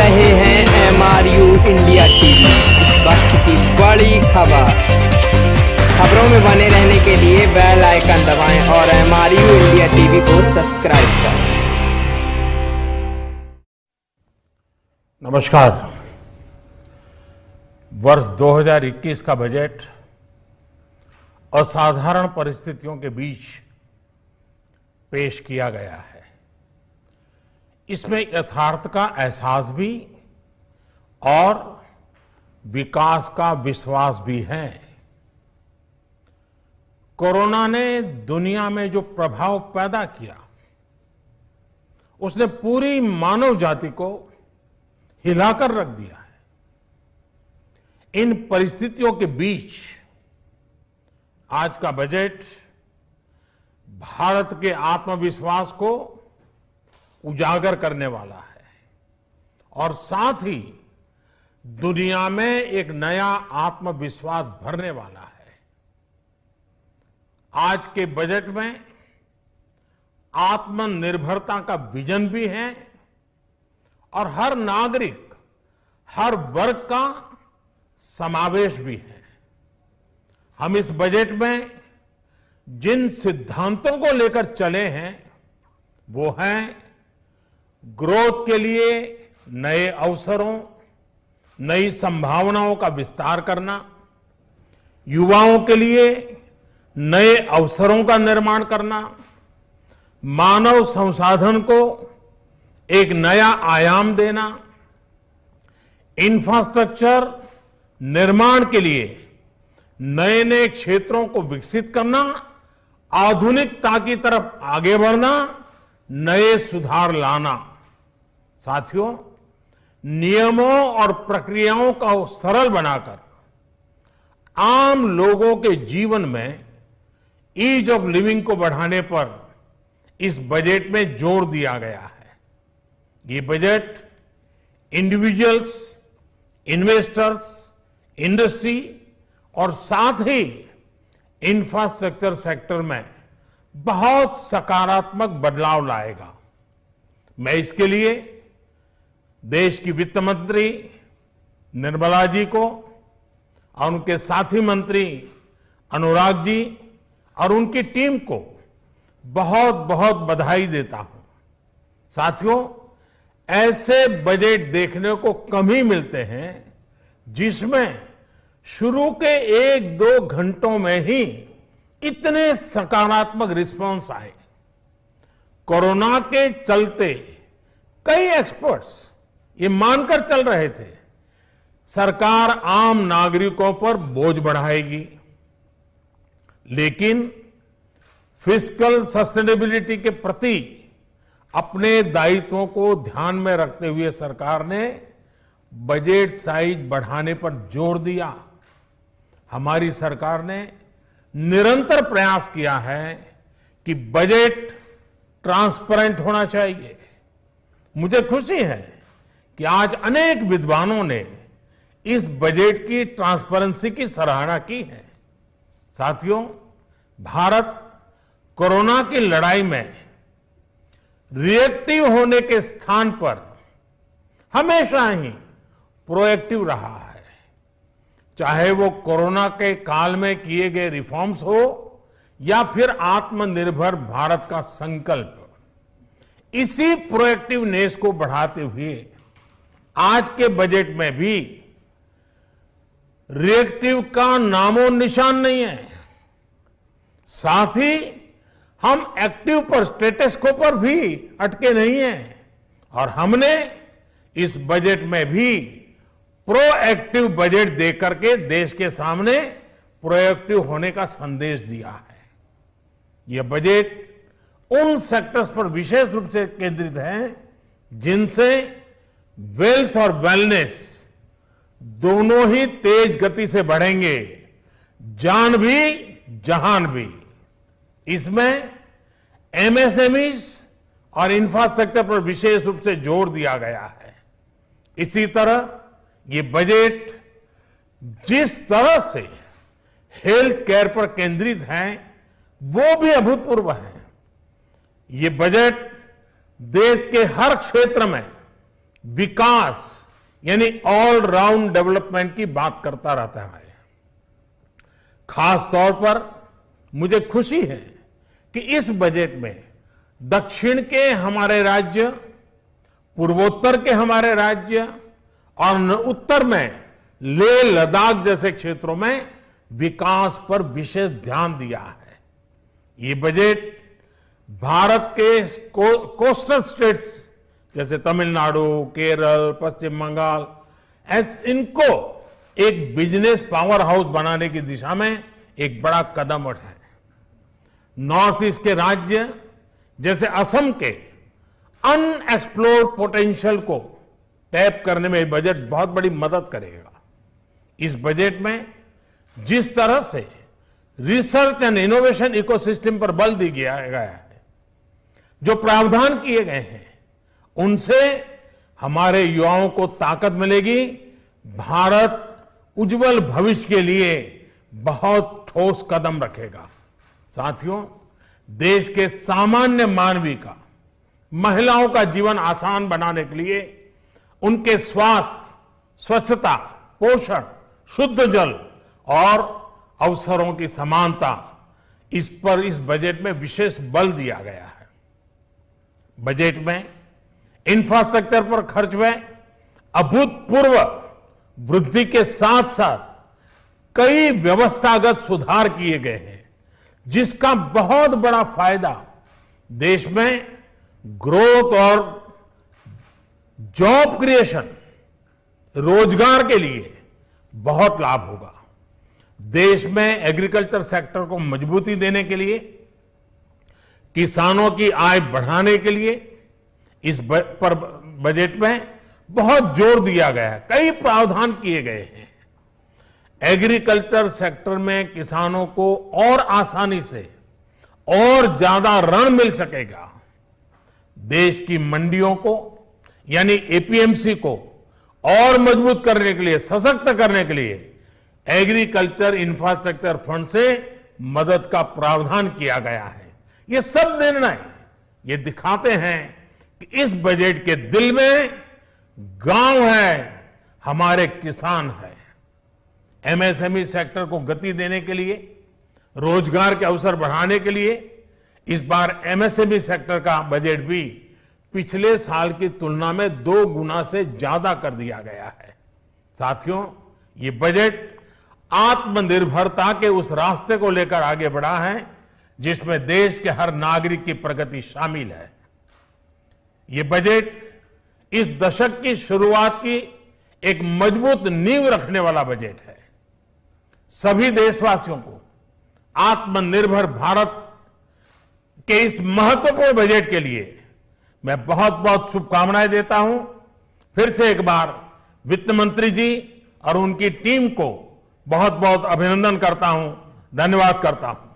रहे हैं MRU India TV. इस वक्त की बड़ी खबरों में बने रहने के लिए बेल आइकन दबाएं और MRU इंडिया टीवी को सब्सक्राइब करें। नमस्कार। वर्ष 2021 का बजट असाधारण परिस्थितियों के बीच पेश किया गया है। इसमें यथार्थ का एहसास भी और विकास का विश्वास भी है। कोरोना ने दुनिया में जो प्रभाव पैदा किया, उसने पूरी मानव जाति को हिलाकर रख दिया है। इन परिस्थितियों के बीच आज का बजट भारत के आत्मविश्वास को उजागर करने वाला है और साथ ही दुनिया में एक नया आत्मविश्वास भरने वाला है। आज के बजट में आत्मनिर्भरता का विजन भी है और हर नागरिक, हर वर्ग का समावेश भी है। हम इस बजट में जिन सिद्धांतों को लेकर चले हैं वो हैं ग्रोथ के लिए नए अवसरों, नई संभावनाओं का विस्तार करना, युवाओं के लिए नए अवसरों का निर्माण करना, मानव संसाधन को एक नया आयाम देना, इंफ्रास्ट्रक्चर निर्माण के लिए नए नए क्षेत्रों को विकसित करना, आधुनिकता की तरफ आगे बढ़ना, नए सुधार लाना। साथियों, नियमों और प्रक्रियाओं को सरल बनाकर आम लोगों के जीवन में ईज ऑफ लिविंग को बढ़ाने पर इस बजट में जोर दिया गया है। ये बजट इंडिविजुअल्स, इन्वेस्टर्स, इंडस्ट्री और साथ ही इंफ्रास्ट्रक्चर सेक्टर में बहुत सकारात्मक बदलाव लाएगा। मैं इसके लिए देश की वित्त मंत्री निर्मला जी को और उनके साथी मंत्री अनुराग जी और उनकी टीम को बहुत बहुत बधाई देता हूं। साथियों, ऐसे बजट देखने को कम ही मिलते हैं जिसमें शुरू के 1-2 घंटों में ही इतने सकारात्मक रिस्पांस आए। कोरोना के चलते कई एक्सपर्ट्स ये मानकर चल रहे थे सरकार आम नागरिकों पर बोझ बढ़ाएगी, लेकिन फिस्कल सस्टेनेबिलिटी के प्रति अपने दायित्वों को ध्यान में रखते हुए सरकार ने बजट साइज बढ़ाने पर जोर दिया। हमारी सरकार ने निरंतर प्रयास किया है कि बजट ट्रांसपेरेंट होना चाहिए। मुझे खुशी है कि आज अनेक विद्वानों ने इस बजट की ट्रांसपेरेंसी की सराहना की है। साथियों, भारत कोरोना की लड़ाई में रिएक्टिव होने के स्थान पर हमेशा ही प्रोएक्टिव रहा है। चाहे वो कोरोना के काल में किए गए रिफॉर्म्स हो या फिर आत्मनिर्भर भारत का संकल्प, इसी प्रोएक्टिवनेस को बढ़ाते हुए आज के बजट में भी रिएक्टिव का नामो निशान नहीं है। साथ ही हम एक्टिव पर, स्टेटस को पर भी अटके नहीं हैं और हमने इस बजट में भी प्रोएक्टिव बजट देकर के देश के सामने प्रोएक्टिव होने का संदेश दिया है। यह बजट उन सेक्टर्स पर विशेष रूप से केंद्रित है जिनसे वेल्थ और वेलनेस दोनों ही तेज गति से बढ़ेंगे, जान भी जहान भी। इसमें एमएसएमईज और इंफ्रास्ट्रक्चर पर विशेष रूप से जोर दिया गया है। इसी तरह ये बजट जिस तरह से हेल्थ केयर पर केंद्रित है वो भी अभूतपूर्व है। ये बजट देश के हर क्षेत्र में विकास यानी ऑल राउंड डेवलपमेंट की बात करता रहता है। खास तौर पर मुझे खुशी है कि इस बजट में दक्षिण के हमारे राज्य, पूर्वोत्तर के हमारे राज्य और उत्तर में लेह लद्दाख जैसे क्षेत्रों में विकास पर विशेष ध्यान दिया है। ये बजट भारत के कोस्टल स्टेट्स जैसे तमिलनाडु, केरल, पश्चिम बंगाल इनको एक बिजनेस पावर हाउस बनाने की दिशा में एक बड़ा कदम उठाए। नॉर्थ ईस्ट के राज्य जैसे असम के अनएक्सप्लोर्ड पोटेंशियल को टैप करने में बजट बहुत बड़ी मदद करेगा। इस बजट में जिस तरह से रिसर्च एंड इनोवेशन इकोसिस्टम पर बल दिया गया है, जो प्रावधान किए गए हैं, उनसे हमारे युवाओं को ताकत मिलेगी। भारत उज्जवल भविष्य के लिए बहुत ठोस कदम रखेगा। साथियों, देश के सामान्य मानवी का, महिलाओं का जीवन आसान बनाने के लिए उनके स्वास्थ्य, स्वच्छता, पोषण, शुद्ध जल और अवसरों की समानता, इस पर इस बजट में विशेष बल दिया गया है। बजट में इंफ्रास्ट्रक्चर पर खर्च में अभूतपूर्व वृद्धि के साथ साथ कई व्यवस्थागत सुधार किए गए हैं, जिसका बहुत बड़ा फायदा देश में ग्रोथ और जॉब क्रिएशन, रोजगार के लिए बहुत लाभ होगा। देश में एग्रीकल्चर सेक्टर को मजबूती देने के लिए, किसानों की आय बढ़ाने के लिए इस पर बजट में बहुत जोर दिया गया है। कई प्रावधान किए गए हैं। एग्रीकल्चर सेक्टर में किसानों को और आसानी से और ज्यादा ऋण मिल सकेगा। देश की मंडियों को यानी एपीएमसी को और मजबूत करने के लिए, सशक्त करने के लिए एग्रीकल्चर इंफ्रास्ट्रक्चर फंड से मदद का प्रावधान किया गया है। ये सब निर्णय ये दिखाते हैं कि इस बजट के दिल में गांव है, हमारे किसान है। एमएसएमई सेक्टर को गति देने के लिए, रोजगार के अवसर बढ़ाने के लिए इस बार एमएसएमई सेक्टर का बजट भी पिछले साल की तुलना में 2 गुना से ज्यादा कर दिया गया है। साथियों, ये बजट आत्मनिर्भरता के उस रास्ते को लेकर आगे बढ़ा है जिसमें देश के हर नागरिक की प्रगति शामिल है। ये बजट इस दशक की शुरुआत की एक मजबूत नींव रखने वाला बजट है। सभी देशवासियों को आत्मनिर्भर भारत के इस महत्वपूर्ण बजट के लिए मैं बहुत बहुत शुभकामनाएं देता हूं। फिर से एक बार वित्त मंत्री जी और उनकी टीम को बहुत बहुत अभिनंदन करता हूं, धन्यवाद करता हूं।